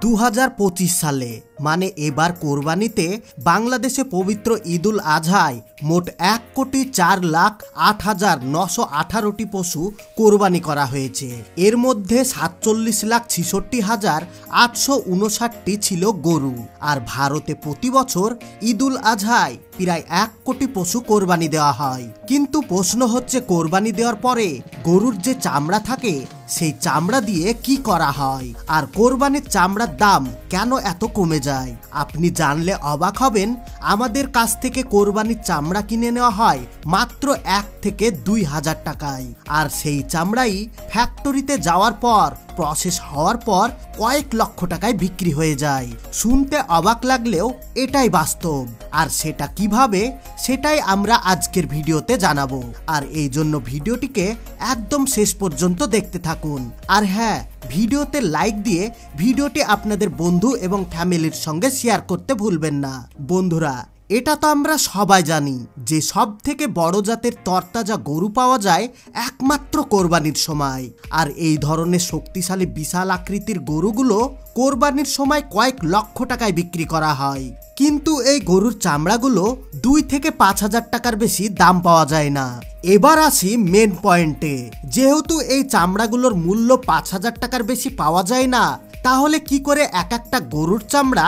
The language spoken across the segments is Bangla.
2025 সালে মানে এবার কোরবানিতে বাংলাদেশে পবিত্র ঈদুল আজহায় মোট 1,04,08,918টি পশু কোরবানি করা হয়েছে। এর মধ্যে 47,66,859টি ছিল গরু। আর ভারতে প্রতি বছর ঈদুল আজহায় প্রায় 1 কোটি পশু কোরবানি দেওয়া হয়। কিন্তু প্রশ্ন হচ্ছে, কোরবানি দেওয়ার পরে গরুর যে চামড়া থাকে সেই চামড়া দিয়ে কি করা হয়, আর কোরবানির চামড়ার দাম কেন এত কমে যায়? আপনি জানলে অবাক হবেন। আমাদের কাছ থেকে কোরবানির চামড়া কিনে নেওয়া হয় মাত্র 1 থেকে 2,000 টাকায়, আর সেই চামড়াই ফ্যাক্টরিতে যাওয়ার পর প্রসেস হওয়ার পর কয়েক লক্ষ টাকায় বিক্রি হয়ে যায়। শুনতে অবাক লাগলেও এটাই বাস্তব। আর সেটা কিভাবে, সেটাই আমরা আজকের ভিডিওতে জানাবো। আর এই জন্য ভিডিওটিকে একদম শেষ পর্যন্ত দেখতে থাকুন। আর হ্যাঁ, ভিডিওতে লাইক দিয়ে ভিডিওটি আপনাদের বন্ধু এবং ফ্যামিলির সঙ্গে শেয়ার করতে ভুলবেন না। বন্ধুরা, এটা তো আমরা সবাই জানি যে সব থেকে বড় জাতের তরতাজা গরু পাওয়া যায় একমাত্র কোরবানির সময়। আর এই ধরনের শক্তিশালী বিশাল আকৃতির গরুগুলো কোরবানির সময় কয়েক লক্ষ টাকায় বিক্রি করা হয়। কিন্তু এই গরুর চামড়াগুলো 2 থেকে 5,000 টাকার বেশি দাম পাওয়া যায় না। এবার আসি মেন পয়েন্টে। যেহেতু এই চামড়াগুলোর মূল্য 5,000 টাকার বেশি পাওয়া যায় না, তাহলে কি করে এক একটা গরুর চামড়া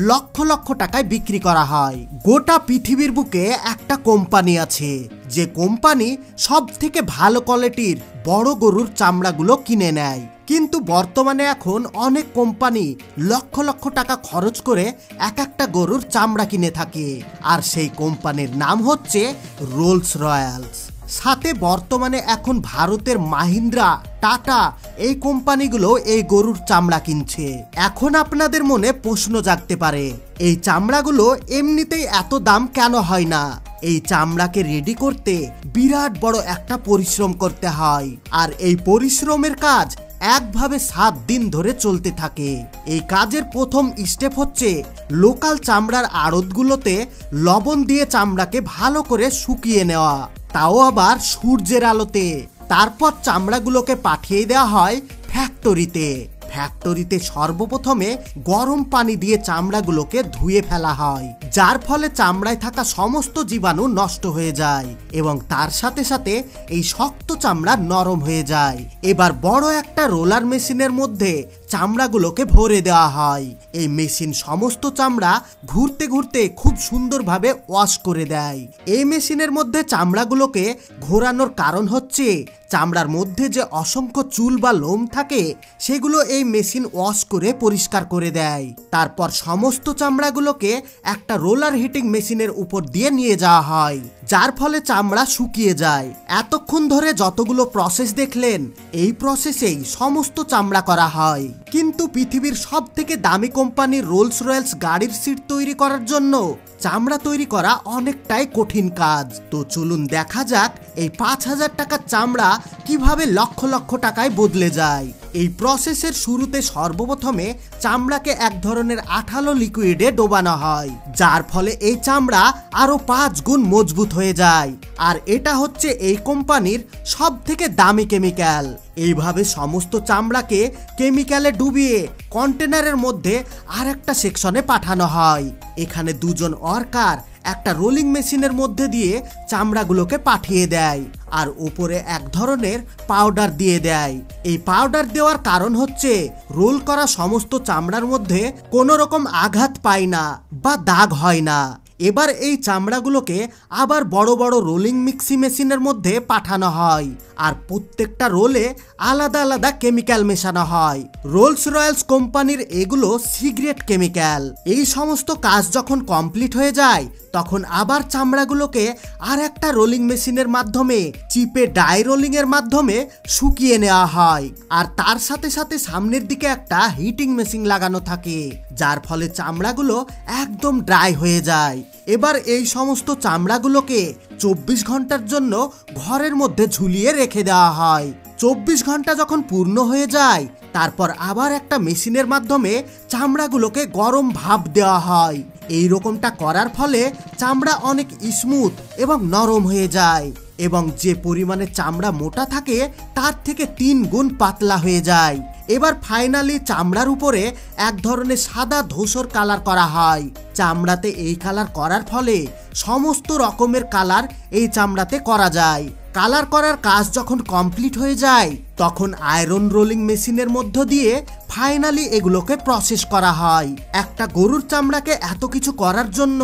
লক্ষ লক্ষ টাকায় বিক্রি করা হয়? গোটা পৃথিবীর বুকে একটা কোম্পানি আছে, যে কোম্পানি সব থেকে ভালো কোয়ালিটির বড় গরুর চামড়াগুলো কিনে নেয়। কিন্তু বর্তমানে এখন অনেক কোম্পানি লক্ষ লক্ষ টাকা খরচ করে এক একটা গরুর চামড়া কিনে থাকে। আর সেই কোম্পানির নাম হচ্ছে রোলস রয়্যালস। সাথে বর্তমানে এখন ভারতের মাহিন্দ্রা, টাটা এই কোম্পানিগুলো এই গরুর চামড়া কিনছে। এখন আপনাদের মনে প্রশ্ন জাগতে পারে, এই চামড়াগুলো এমনিতেই এত দাম কেন হয় না? এই চামড়াকে রেডি করতে বিরাট বড় একটা পরিশ্রম করতে হয়। আর এই পরিশ্রমের কাজ একভাবে 7 দিন ধরে চলতে থাকে। এই কাজের প্রথম স্টেপ হচ্ছে লোকাল চামড়ার আড়তগুলোতে লবণ দিয়ে চামড়াকে ভালো করে শুকিয়ে নেওয়া, তাও আবার সূর্যের আলোতে। তারপর চামড়াগুলোকে পাঠিয়ে দেওয়া হয় ফ্যাক্টরিতে। ফ্যাক্টরিতে সর্বপ্রথমে গরম পানি দিয়ে চামড়াগুলোকে ধুয়ে ফেলা হয়, যার ফলে চামড়ায় থাকা সমস্ত জীবাণু নষ্ট হয়ে যায় এবং তার সাথে সাথে এই শক্ত চামড়া নরম হয়ে যায়। এবার বড় একটা রোলার মেশিনের মধ্যে চামড়াগুলোকে ভরে দেওয়া হয়। এই মেশিন সমস্ত চামড়া ঘুরতে ঘুরতে খুব সুন্দরভাবে ওয়াশ করে দেয়। এই মেশিনের মধ্যে চামড়াগুলোকে ঘোরানোর কারণ হচ্ছে, চামড়ার মধ্যে যে অসংখ্য চুল বা লোম থাকে সেগুলো এই মেশিন ওয়াশ করে পরিষ্কার করে দেয়। তারপর সমস্ত চামড়াগুলোকে একটা রোলার হিটিং মেশিনের উপর দিয়ে নিয়ে যাওয়া হয়, যার ফলে চামড়া শুকিয়ে যায়। এতক্ষণ ধরে যতগুলো প্রসেস দেখলেন, এই প্রসেসেই সমস্ত চামড়া করা হয়। কিন্তু পৃথিবীর সব থেকে দামি কোম্পানি রোলস রয়্যালস গাড়ির সিট তৈরি করার জন্য চামড়া তৈরি করা অনেকটাই কঠিন কাজ। তো চলুন দেখা যাক এই 5,000 টাকার চামড়া কিভাবে লক্ষ লক্ষ টাকায় বদলে যায়। এই প্রসেসের শুরুতে সর্বপ্রথমে চামড়াকে এক ধরনের আঠালো লিকুইডে ডোবানো হয়, যার ফলে এই চামড়া আরো 5 গুণ মজবুত হয়ে যায়। আর এটা হচ্ছে এই কোম্পানির সব থেকে দামি কেমিক্যাল। এইভাবে সমস্ত চামড়াকে কেমিক্যালে ডুবিয়ে কন্টেনারের মধ্যে আর একটা সেকশনে পাঠানো হয়। এখানে 2 জন ওয়ার্কার একটা রোলিং মেশিনের মধ্যে দিয়ে চামড়াগুলোকে পাঠিয়ে দেয়, আর উপরে এক ধরনের পাউডার দিয়ে দেয়। এই পাউডার দেওয়ার কারণ হচ্ছে রোল করা সমস্ত চামড়ার মধ্যে কোনো রকম আঘাত পায় না বা দাগ হয় না। এবার এই চামড়াগুলোকে আবার বড় বড় রোলিং মিক্সি মেশিনের মধ্যে পাঠানো হয়, আর প্রত্যেকটা রোলে আলাদা আলাদা কেমিক্যাল মেশানো হয়। রোলস রয়্যালস কোম্পানির এগুলো সিগারেট কেমিক্যাল। এই সমস্ত কাজ যখন কমপ্লিট হয়ে যায়, তখন আবার চামড়াগুলোকে আর একটা রোলিং মেশিনের মাধ্যমে চিপে ডাই রোলিং এর মাধ্যমে শুকিয়ে নেওয়া হয়। আর তার সাথে সাথে সামনের দিকে একটা হিটিং মেশিন লাগানো থাকে, যার ফলে চামড়াগুলো একদম ড্রাই হয়ে যায়। এবার এই সমস্ত চামড়াগুলোকে 24 ঘন্টার জন্য ঘরের মধ্যে ঝুলিয়ে রেখে দেওয়া হয়। 24 ঘন্টা যখন পূর্ণ হয়ে যায়, তারপর আবার একটা মেশিনের মাধ্যমে চামড়াগুলোকে গরম ভাপ দেওয়া হয়। এই রকমটা করার ফলে চামড়া অনেক স্মুথ এবং নরম হয়ে যায়। এবং যে পরিমাণে চামড়া মোটা থাকে তার থেকে 3 গুণ পাতলা হয়ে যায়। এবার ফাইনালি চামড়ার উপরে এক ধরনের সাদা ধূসর কালার করা হয়। চামড়াতে এই কালার করার ফলে সমস্ত রকমের কালার এই চামড়াতে করা যায়। কালার করার কাজ যখন কমপ্লিট হয়ে যায় তখন আয়রন রোলিং মেশিনের মধ্য দিয়ে ফাইনালি এগুলোকে প্রসেস করা হয়। একটা গরুর চামড়াকে এত কিছু করার জন্য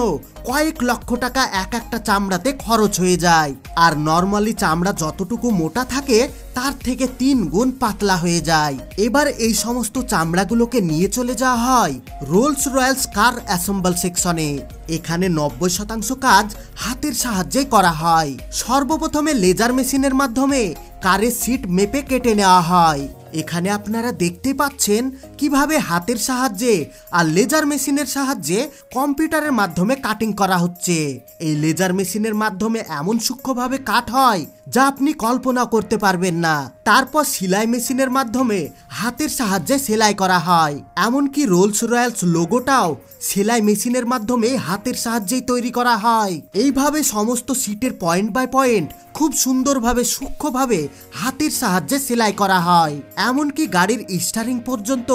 কয়েক লক্ষ টাকা এক একটা চামড়াতে খরচ হয়ে যায়। আর নর্মালি চামড়া যতটুকু মোটা থাকে তার থেকে 3 গুণ পাতলা হয়ে যায়। এবার এই সমস্ত চামড়াগুলোকে নিয়ে চলে যাওয়া হয় রোলস রয়েলস কার অ্যাসেম্বল সেকশনে। এখানে 90% কাজ হাতের সাহায্যে করা হয়। সর্বপ্রথমে লেজার মেশিনের মাধ্যমে কারের সিট মেপে কেটে নেওয়া হয়। এখানে আপনারা দেখতে পাচ্ছেন কিভাবে হাতের সাহায্যে আর লেজার মেশিনের সাহায্যে কম্পিউটারের মাধ্যমে কাটিং করা হচ্ছে। এই লেজার মেশিনের মাধ্যমে এমন সূক্ষ্মভাবে কাট হয় যা আপনি কল্পনা করতে পারবেন না। তারপর সেলাই মেশিনের মাধ্যমে হাতের সাহায্যে সেলাই করা হয়। এমনকি রোলস রয়েলস লোগোটাও সেলাই মেশিনের মাধ্যমে হাতের সাহায্যেই তৈরি করা হয়। এইভাবে সমস্ত সিটের পয়েন্ট বাই পয়েন্ট খুব সুন্দরভাবে সূক্ষ্মভাবে হাতের সাহায্যে সেলাই করা হয়। এমনকি গাড়ির স্টিয়ারিং পর্যন্ত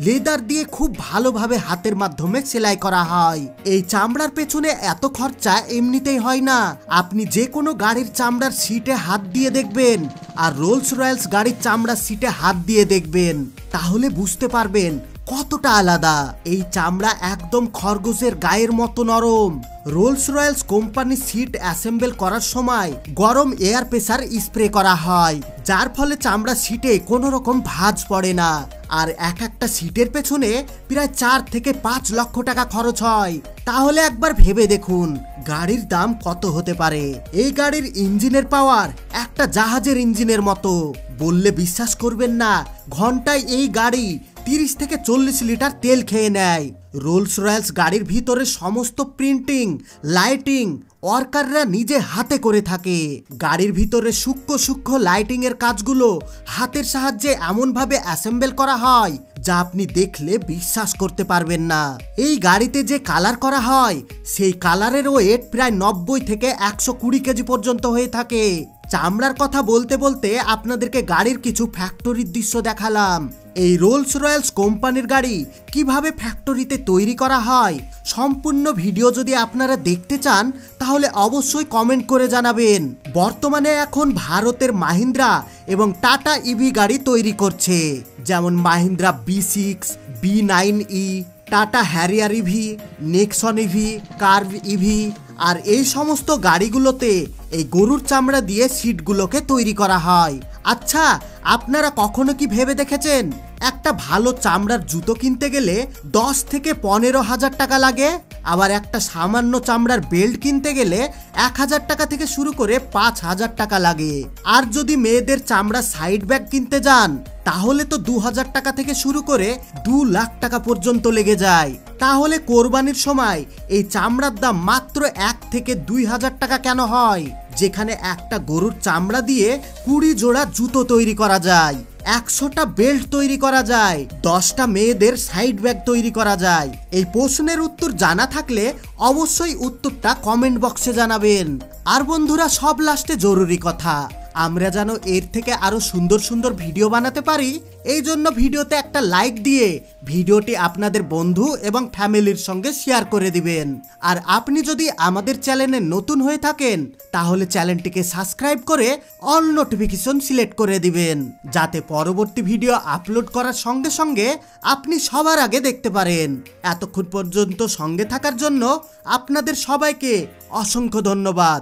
লেদার দিয়ে খুব ভালোভাবে হাতের মাধ্যমে সেলাই করা হয়। এই চামড়ার পেছনে এত খরচা এমনিতেই হয় না। আপনি যে কোনো গাড়ির চামড়ার সিটে হাত দিয়ে দেখবেন আর রোলস রয়েলস গাড়ির চামড়ার সিটে হাত দিয়ে দেখবেন, তাহলে বুঝতে পারবেন কতটা আলাদা। এই চামড়া একদম খরগোশের গায়ের মতো নরম। Rolls Royce company seat assemble করার সময় গরম এয়ার প্রেসার স্প্রে করা হয়, যার ফলে চামড়া সিটে কোনো রকম ভাঁজ পড়ে না। আর এক একটা সিটের পেছনে প্রায় 4 থেকে 5 লক্ষ টাকা খরচ হয়। তাহলে একবার ভেবে দেখুন গাড়ির দাম কত হতে পারে। এই গাড়ির ইঞ্জিনের পাওয়ার একটা জাহাজের ইঞ্জিনের মতো। বললে বিশ্বাস করবেন না, ঘন্টায় এই গাড়ি 30 থেকে 40 লিটার তেল খেয়ে নেয়। রোলস রয়েলস গাড়ির ভিতরে সমস্ত প্রিন্টিং, লাইটিং ওয়ার্কাররা নিজে হাতে করে থাকে। গাড়ির ভিতরে সূক্ষ্ম সূক্ষ্ম লাইটিং এর কাজগুলো হাতের সাহায্যে এমনভাবে অ্যাসেম্বল করা হয় যা আপনি দেখলে বিশ্বাস করতে পারবেন না। এই গাড়িতে যে কালার করা হয় সেই কালারের ওয়েট প্রায় 90 থেকে 120 কেজি পর্যন্ত হয়ে থাকে। চামড়ার কথা বলতে বলতে আপনাদেরকে গাড়ির কিছু ফ্যাক্টরির দৃশ্য দেখালাম। এই রোলস রয়েলস কোম্পানির গাড়ি কিভাবে ফ্যাক্টরিতে তৈরি করা হয় সম্পূর্ণ ভিডিও যদি আপনারা দেখতে চান তাহলে অবশ্যই কমেন্ট করে জানাবেন। বর্তমানে এখন ভারতের মাহিন্দ্রা এবং টাটা ইভি গাড়ি তৈরি করছে, যেমন Mahindra B6, B9E, Tata Harrier EV, Nexon EV, Curvv EV. আর এই সমস্ত গাড়িগুলোতে এই গরুর চামড়া দিয়ে সিটগুলোকে তৈরি করা হয়। আচ্ছা, আপনারা কখনো কি ভেবে দেখেছেন একটা ভালো চামড়ার জুতো কিনতে গেলে 10 থেকে 15,000 টাকা লাগে? আবার একটা সামান্য চামড়ার বেল্ট কিনতে গেলে 1000 টাকা থেকে শুরু করে 5000 টাকা লাগে। আর যদি মেয়েদের চামড়া সাইড ব্যাগ কিনতে যান তাহলে তো 2000 টাকা থেকে শুরু করে 2 লাখ টাকা পর্যন্ত লেগে যায়। তাহলে কোরবানির সময় এই চামড়ার দাম মাত্র 1 থেকে 2000 টাকা কেন হয়, যেখানে একটা গরুর চামড়া দিয়ে 20 জোড়া জুতো তৈরি করা যায়, 100টা বেল্ট তৈরি করা যায়, 10টা মেয়েদের সাইড ব্যাগ তৈরি করা যায়? এই প্রশ্নের উত্তর জানা থাকলে অবশ্যই উত্তরটা কমেন্ট বক্সে জানাবেন। আর বন্ধুরা, সব লাস্টে জরুরি কথা, আমরা যেন এর থেকে আরো সুন্দর সুন্দর ভিডিও বানাতে পারি, এই জন্য ভিডিওতে একটা লাইক দিয়ে ভিডিওটি আপনাদের বন্ধু এবং ফ্যামিলির সঙ্গে শেয়ার করে দিবেন। আর আপনি যদি আমাদের চ্যানেলে নতুন হয়ে থাকেন তাহলে চ্যানেলটিকে সাবস্ক্রাইব করে অল নোটিফিকেশন সিলেক্ট করে দিবেন, যাতে পরবর্তী ভিডিও আপলোড করার সঙ্গে সঙ্গে আপনি সবার আগে দেখতে পারেন। এতক্ষণ পর্যন্ত সঙ্গে থাকার জন্য আপনাদের সবাইকে অসংখ্য ধন্যবাদ।